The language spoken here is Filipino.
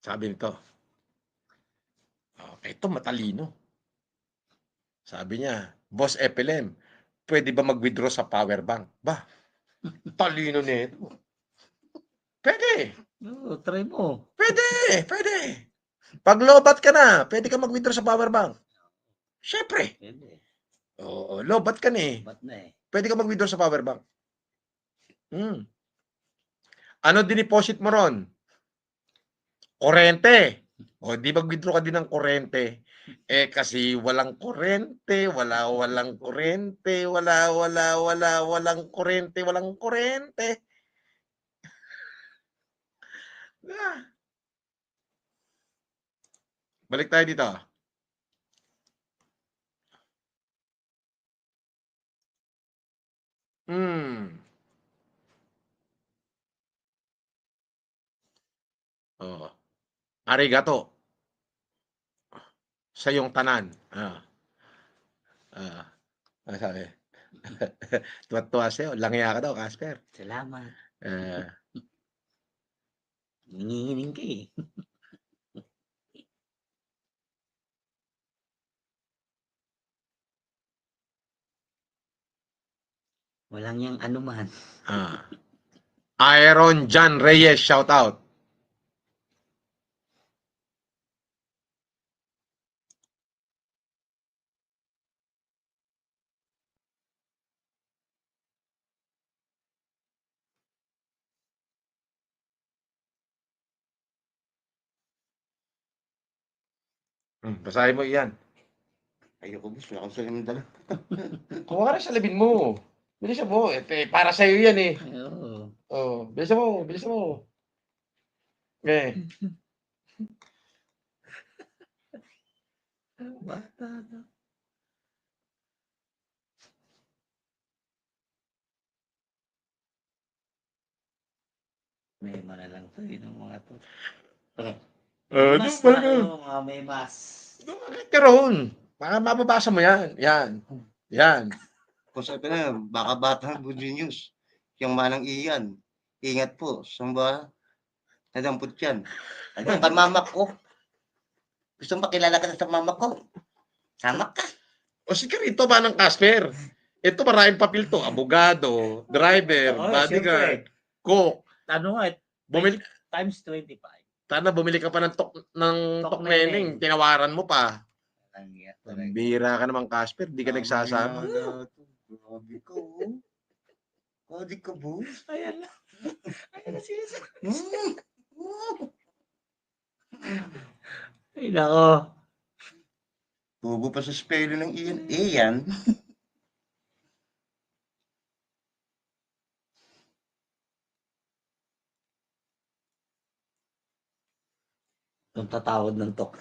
Sabi nito, ito matalino. Sabi niya, "Boss FLM, pwede ba mag-withdraw sa power bank?" Bah, talino nito. Pwede. Oo, try mo. Pwede. Pag lobat ka na, pwede ka mag-withdraw sa power bank. Siyempre. Pwede. Oo, lobat ka na eh. Ba't na eh? Pwede ka mag-withdraw sa power bank. Ano dineposit mo ron? Kuryente. O di mag-withdraw ka din ng kuryente. Eh kasi walang kuryente, walang kuryente, walang kuryente. Ah. Balik tayo dito. Oh. Arigato. Sa iyong tanan. Sabi. Tuwa-tuwa sa'yo. Langya ka daw, Casper. Salamat. Ah, Nanginginig ka eh. Walang yang anuman. Iron John Reyes, shout out. Basahin mo iyan. Ayoko, boss. Wala akong salamin dala. Kuha ka na sa labin mo. Bilisan mo. Para sa'yo yan eh. Oo. Oh, bilisan mo. Eh. Bata na. May mana lang to ng mga to. Mas na kayo, mga may mas. Karoon. Mababasa mo yan. Yan. Kung sabi na, baka bata, good news. Yung manang iyan. Ingat po. Samba, nadampot yan. Ano, kay mama ko. Gusto mo pakilala ka na sa mama ko? Sama ka. O sige rito ba ng Casper? Ito maraming papel to. Abogado, driver, Oo, bodyguard, siyempre. cook. Ano nga, Bumili, times 25. sana bumili ka pa ng tokmeneng. Tinawaran mo pa. Bira ka naman, Casper. Di ka nagsasama. Grabe ka, oh. Grabe ka, boss. Ayan na. Ayan na sinasabi. Ay, nako. Tubo pa sa spelling ng iyan. Iyan. Yung tatawad ng tok.